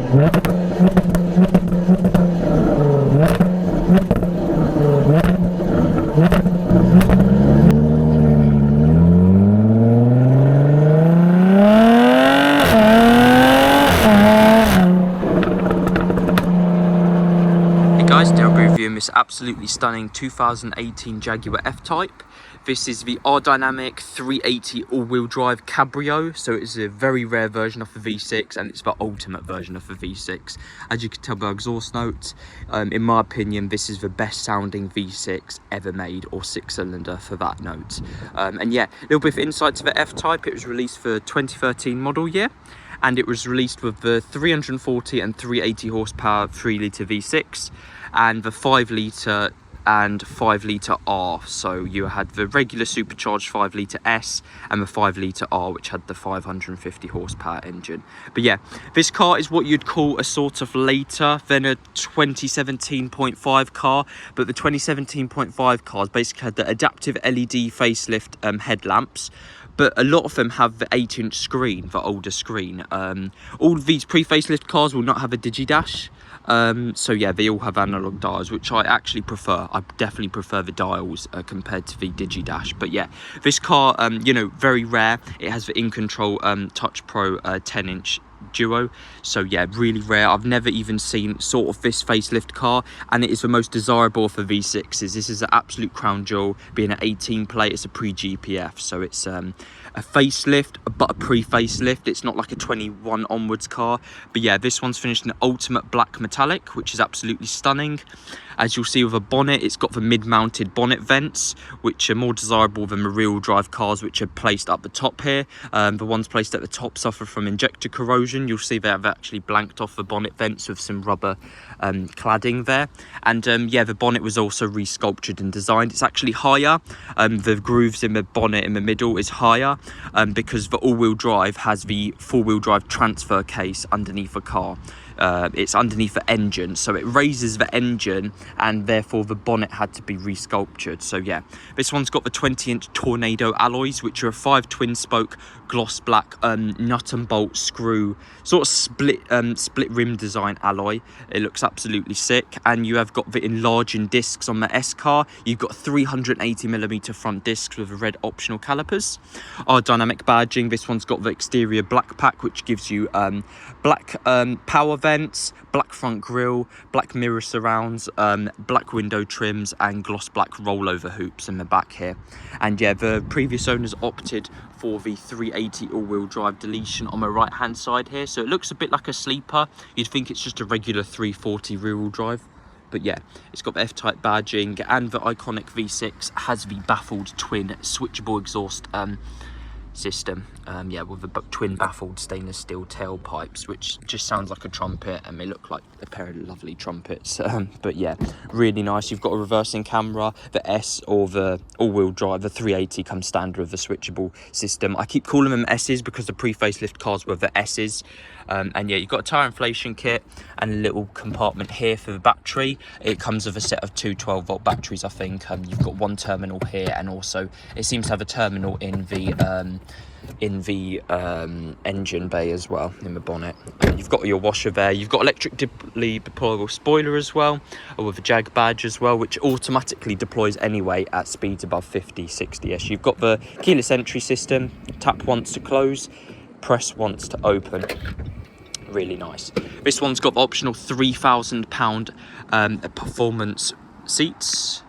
Guys, today I'll be reviewing this absolutely stunning 2018 Jaguar F-Type. This is the R-Dynamic 380 all-wheel drive Cabrio, so it's a very rare version of the V6 and it's the ultimate version of the V6. As you can tell by exhaust notes, in my opinion, this is the best sounding V6 ever made, or 6-cylinder for that note. And yeah, a little bit of insight to the F-Type. It was released for 2013 model year, and it was released with the 340 and 380 horsepower 3-litre V6 and the 5-litre and 5-litre R. So you had the regular supercharged 5-litre S and the 5-litre R, which had the 550 horsepower engine. But yeah, this car is what you'd call a sort of later than a 2017.5 car, but the 2017.5 cars basically had the adaptive LED facelift headlamps, but a lot of them have the 8-inch screen, the older screen. All of these pre-facelift cars will not have a digidash. So yeah, they all have analog dials, which I actually prefer. I definitely prefer the dials compared to the digidash. But yeah, this car, you know, very rare. It has the In-Control Touch Pro 10-inch duo, so yeah, really rare. I've never even seen sort of this facelift car, and it is the most desirable for V6s. This is an absolute crown jewel. Being an 18 plate, it's a pre-GPF, so it's a facelift but a pre-facelift. It's not like a 21 onwards car. But yeah, this one's finished in ultimate black metallic, which is absolutely stunning. As you'll see with a bonnet, it's got the mid-mounted bonnet vents, which are more desirable than the rear-wheel drive cars, which are placed up the top here. The ones placed at the top suffer from injector corrosion. You'll see they have actually blanked off the bonnet vents with some rubber cladding there. And yeah, the bonnet was also resculptured and designed. It's actually higher. The grooves in the bonnet in the middle is higher because the all-wheel drive has the four-wheel drive transfer case underneath the car. It's underneath the engine, so it raises the engine, and therefore the bonnet had to be resculptured. So yeah, this one's got the 20-inch Tornado alloys, which are a 5 twin-spoke gloss black nut and bolt screw sort of split rim design alloy. It looks absolutely sick. And you have got the enlarging discs on the S car. You've got 380mm front discs with red optional calipers. Our dynamic badging, this one's got the Exterior Black pack, which gives you black power vents, black front grille, black mirror surrounds, black window trims, and gloss black rollover hoops in the back here. And yeah, the previous owners opted for the 380 all-wheel drive deletion on the right hand side here, so it looks a bit like a sleeper. You'd think it's just a regular 340 rear-wheel drive, but yeah, it's got the F-Type badging, and the iconic V6 has the baffled twin switchable exhaust system, yeah, with the twin baffled stainless steel tailpipes, which just sounds like a trumpet, and they look like a pair of lovely trumpets. But yeah, really nice. You've got a reversing camera. The S, or the all-wheel drive, the 380 comes standard with the switchable system. I keep calling them S's because the pre-facelift cars were the S's. And yeah, you've got a tyre inflation kit and a little compartment here for the battery. It comes with a set of two 12-volt batteries, I think. You've got one terminal here, and also it seems to have a terminal in the engine bay as well, in the bonnet. You've got your washer there. You've got electrically deployable spoiler as well, with a Jag badge as well, which automatically deploys anyway at speeds above 50-60ish. You've got the keyless entry system. Tap once to close, press once to open. Really nice. This one's got the optional £3,000 performance seats.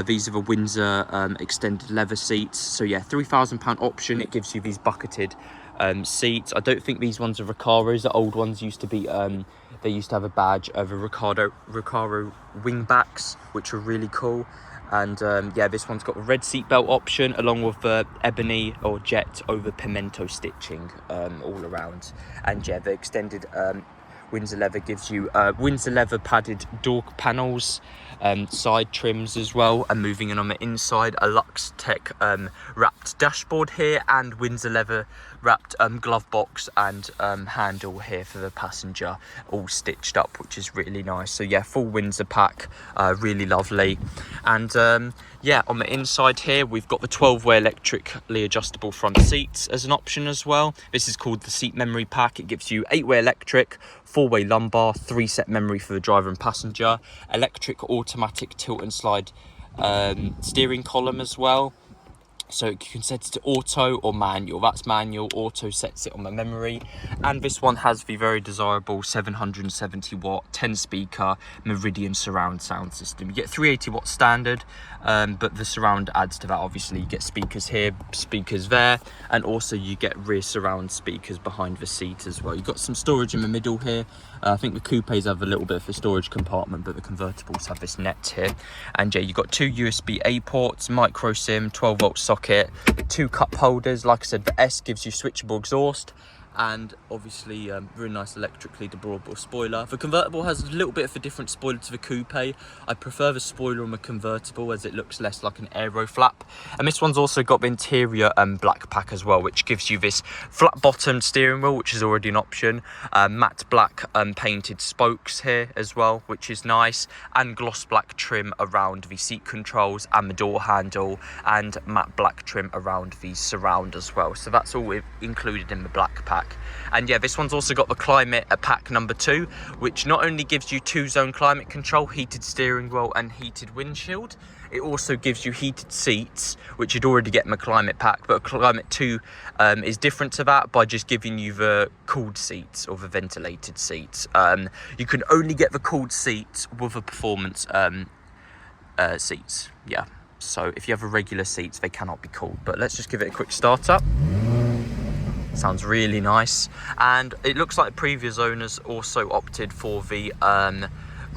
These are the Windsor extended leather seats. So yeah, £3,000 option. It gives you these bucketed seats. I don't think these ones are Recaros. The old ones used to be, they used to have a badge of a Recaro wingbacks, which are really cool. And yeah, this one's got a red seatbelt option, along with the ebony or jet over pimento stitching all around. And yeah, the extended Windsor Leather gives you Windsor Leather padded door panels, side trims as well. And moving in on the inside, a Lux Tech wrapped dashboard here, and Windsor Leather wrapped glove box and handle here for the passenger, all stitched up, which is really nice. So yeah, full Windsor pack, really lovely. And yeah, on the inside here, we've got the 12-way electrically adjustable front seats as an option as well. This is called the seat memory pack. It gives you 8-way electric, 4-way lumbar, 3-set memory for the driver and passenger, electric automatic tilt and slide steering column as well. So you can set it to auto or manual. That's manual. Auto sets it on the memory. And this one has the very desirable 770 watt 10 speaker Meridian surround sound system. You get 380 watt standard, but the surround adds to that. Obviously you get speakers here, speakers there, and also you get rear surround speakers behind the seat as well. You've got some storage in the middle here. I think the coupes have a little bit of a storage compartment, but the convertibles have this net here. And yeah, you've got 2 USB-A ports, micro SIM, 12 volt socket, 2 cup holders. Like I said, the S gives you switchable exhaust, and obviously really nice electrically deployable spoiler. The convertible has a little bit of a different spoiler to the coupe. I prefer the spoiler on the convertible as it looks less like an aero flap. And this one's also got the interior black pack as well, which gives you this flat bottomed steering wheel, which is already an option, matte black painted spokes here as well, which is nice, and gloss black trim around the seat controls and the door handle, and matte black trim around the surround as well. So that's all included in the black pack. And yeah, this one's also got the climate pack number 2, which not only gives you 2-zone climate control, heated steering wheel and heated windshield, it also gives you heated seats, which you'd already get in the climate pack, but climate 2 is different to that by just giving you the cooled seats or the ventilated seats. You can only get the cooled seats with the performance seats, yeah. So if you have the regular seats, they cannot be cooled. But let's just give it a quick start up. Sounds really nice, and it looks like previous owners also opted for the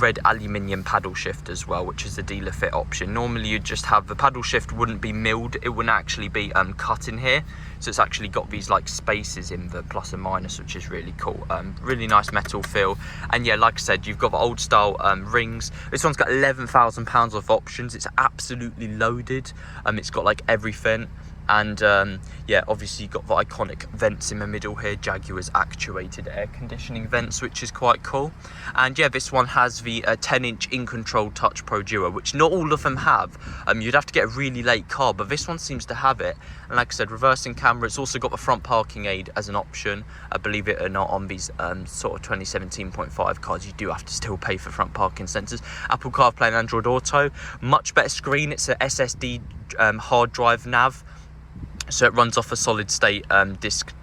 red aluminium paddle shift as well, which is the dealer fit option. Normally you'd just have the paddle shift wouldn't be milled, it wouldn't actually be cut in here, so it's actually got these like spaces in the plus and minus, which is really cool. Really nice metal feel. And yeah, like I said, you've got the old style rings. This one's got £11,000 of options. It's absolutely loaded. It's got like everything. And yeah, obviously you've got the iconic vents in the middle here, Jaguar's actuated air conditioning vents, which is quite cool. And yeah, this one has the 10-inch in-control Touch Pro Duo, which not all of them have. You'd have to get a really late car, but this one seems to have it. And like I said, reversing camera. It's also got the front parking aid as an option. Believe it or not, on these sort of 2017.5 cars, you do have to still pay for front parking sensors. Apple CarPlay and Android Auto. Much better screen. It's an SSD hard drive nav. So it runs off a solid state disk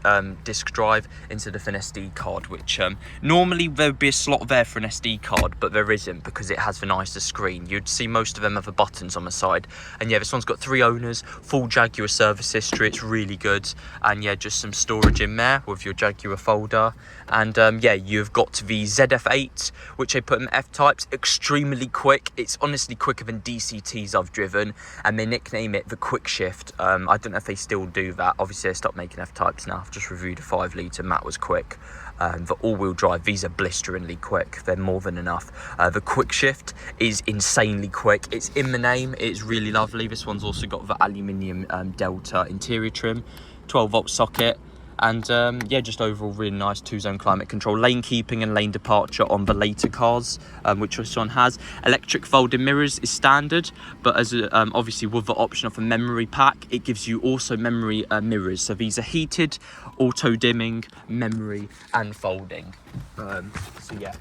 drive instead of an SD card, which normally there would be a slot there for an SD card, but there isn't because it has the nicer screen. You'd see most of them have the buttons on the side. And yeah, this one's got 3 owners, full Jaguar service history, it's really good. And yeah, just some storage in there with your Jaguar folder. And yeah, you've got the ZF8, which they put in F-Types, extremely quick. It's honestly quicker than DCTs I've driven, and they nickname it the Quick Shift. I don't know if they still do that. Obviously they stopped making F-Types now. I've just reviewed a 5 litre, Matt was quick. The all-wheel drive, these are blisteringly quick, they're more than enough. The Quick Shift is insanely quick, it's in the name, it's really lovely. This one's also got the aluminium Delta interior trim, 12 volt socket. And yeah, just overall really nice 2-zone climate control, lane keeping and lane departure on the later cars, which this one has. Electric folding mirrors is standard, but as obviously with the option of a memory pack, it gives you also memory mirrors. So these are heated, auto dimming, memory and folding. So yeah,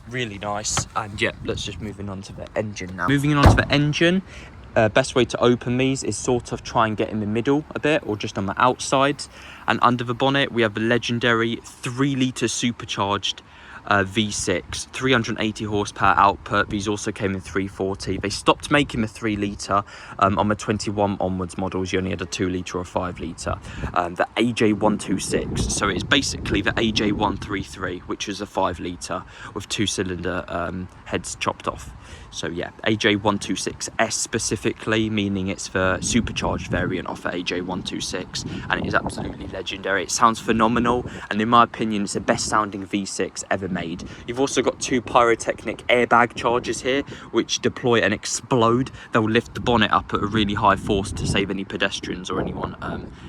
really nice. And yeah, let's just move on to the engine now. Moving on to the engine. Best way to open these is sort of try and get in the middle a bit, or just on the outside. And under the bonnet we have the legendary 3 litre supercharged V6, 380 horsepower output. These also came in 340. They stopped making the 3 litre on the 21 onwards models. You only had a 2 litre or 5 litre. The AJ126, so it's basically the AJ133, which is a 5 litre with 2-cylinder heads chopped off. So yeah, AJ126S specifically, meaning it's the supercharged variant of the AJ126, and it is absolutely legendary. It sounds phenomenal, and in my opinion, it's the best sounding V6 ever made. You've also got 2 pyrotechnic airbag chargers here, which deploy and explode. They'll lift the bonnet up at a really high force to save any pedestrians or anyone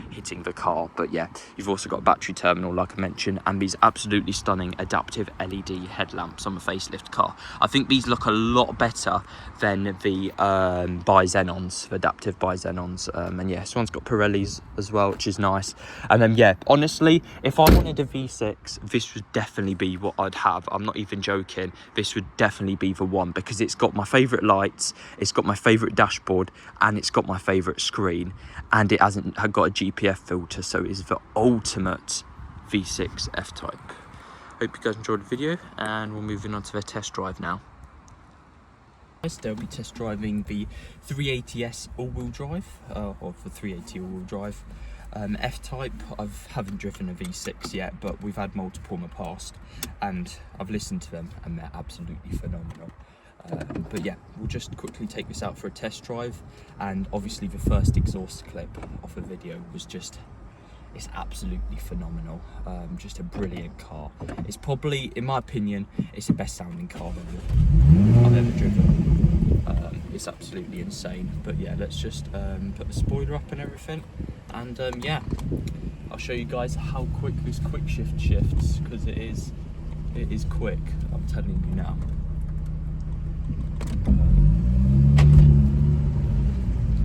hitting the car. But yeah, you've also got a battery terminal, like I mentioned, and these absolutely stunning adaptive LED headlamps on the facelift car. I think these look a lot better than the bi-xenons, adaptive bi-xenons. And yeah, this one's got Pirellis as well, which is nice. And then yeah, honestly, if I wanted a V6, this would definitely be what I'd have, I'm not even joking, this would definitely be the one, because it's got my favourite lights, it's got my favourite dashboard, and it's got my favourite screen, and it hasn't got a GPF filter, so it's the ultimate V6 F-Type. Hope you guys enjoyed the video, and we're moving on to the test drive now. They'll be test driving the 380S all-wheel drive, or the 380 all-wheel drive F-Type. I haven't driven a V6 yet, but we've had multiple in the past, and I've listened to them, and they're absolutely phenomenal. But yeah, we'll just quickly take this out for a test drive, and obviously the first exhaust clip off the video was just, it's absolutely phenomenal. Just a brilliant car. It's probably, in my opinion, it's the best sounding car I've ever driven. It's absolutely insane. But yeah, let's just put the spoiler up and everything, and yeah, I'll show you guys how quick this quick shift shifts, because it is quick, I'm telling you now.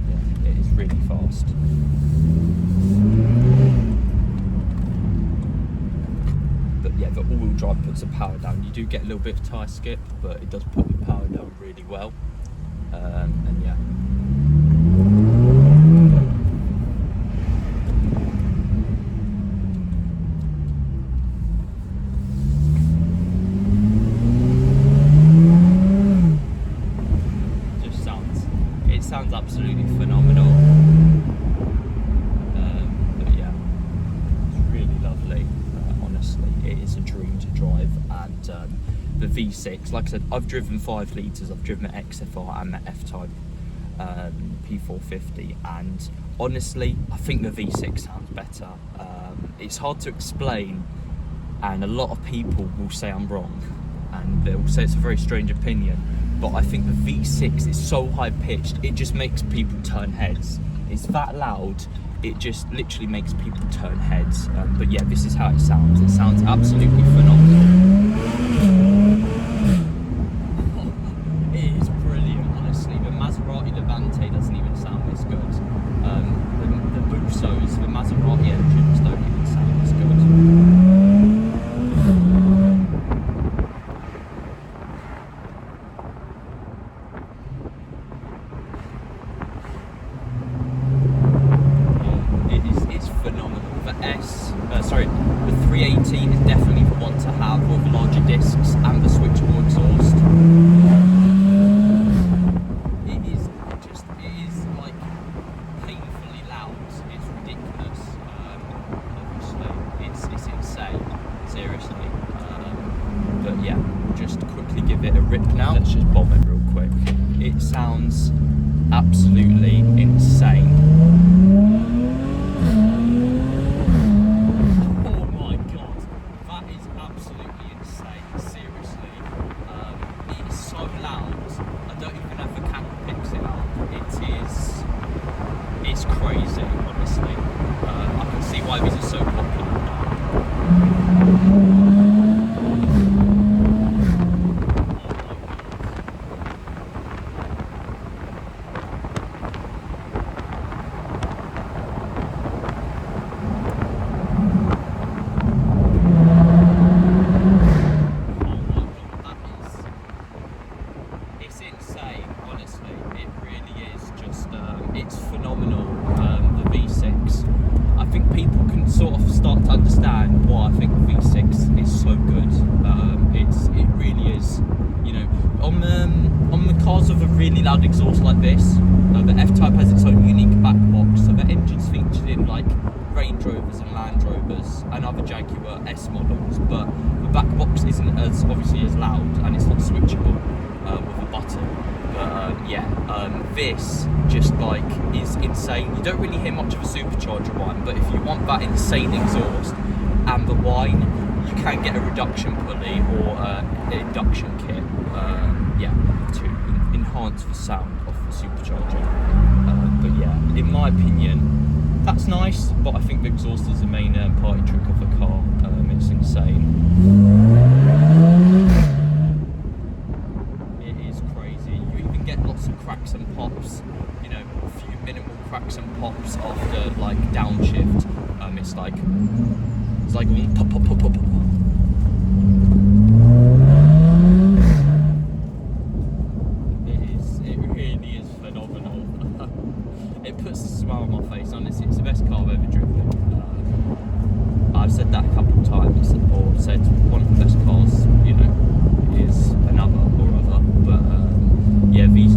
Yeah, it is really fast. But yeah, the all-wheel drive puts the power down. You do get a little bit of tyre skip, but it does put the power down really well. And yeah. It sounds absolutely phenomenal. But yeah, it's really lovely. Honestly, it is a dream to drive, and the V6, like I said, I've driven 5 litres, I've driven the XFR and the F-Type P450, and honestly, I think the V6 sounds better. It's hard to explain, and a lot of people will say I'm wrong, and they'll say it's a very strange opinion, but I think the V6 is so high-pitched, it just makes people turn heads. It's that loud, it just literally makes people turn heads. But yeah, this is how it sounds. It sounds absolutely phenomenal. It is brilliant, honestly. The Maserati Levante doesn't even sound this good. The Busos, the Maserati engines don't even sound as good. The 380 is definitely the one to have, with larger discs and the switchable exhaust. It is like painfully loud. It's ridiculous. Obviously, it's insane. Seriously. But yeah, just quickly give it a rip now. Let's just bomb it real quick. It sounds absolutely insane. It's crazy, honestly. I can see why these are so popular It's insane, honestly. It really is just, it's phenomenal, the V6. I think people can sort of start to understand why I think the V6 is so good. It really is, you know, on the cars with a really loud exhaust like this, the F-Type has its own unique back box, so the engine's featured in like Range Rovers and Land Rovers and other Jaguar S models, but the back box isn't as obviously as loud, and it's not switchable with a button. But yeah, this just like is insane. You don't really hear much of a supercharger whine, but if you want that insane exhaust and the whine, you can get a reduction pulley or an induction kit, yeah, to enhance the sound of the supercharger. But yeah, in my opinion, that's nice, but I think the exhaust is the main party trick of the car. It's insane. It is crazy. You even get lots of cracks and pops, you know, a few minimal cracks and pops after like downshift. It's like pop, pop, pop, pop, pop. biggest smile on my face. Honestly, it's the best car I've ever driven. I've said that a couple of times, or said one of the best cars, you know, is another or other. But yeah, these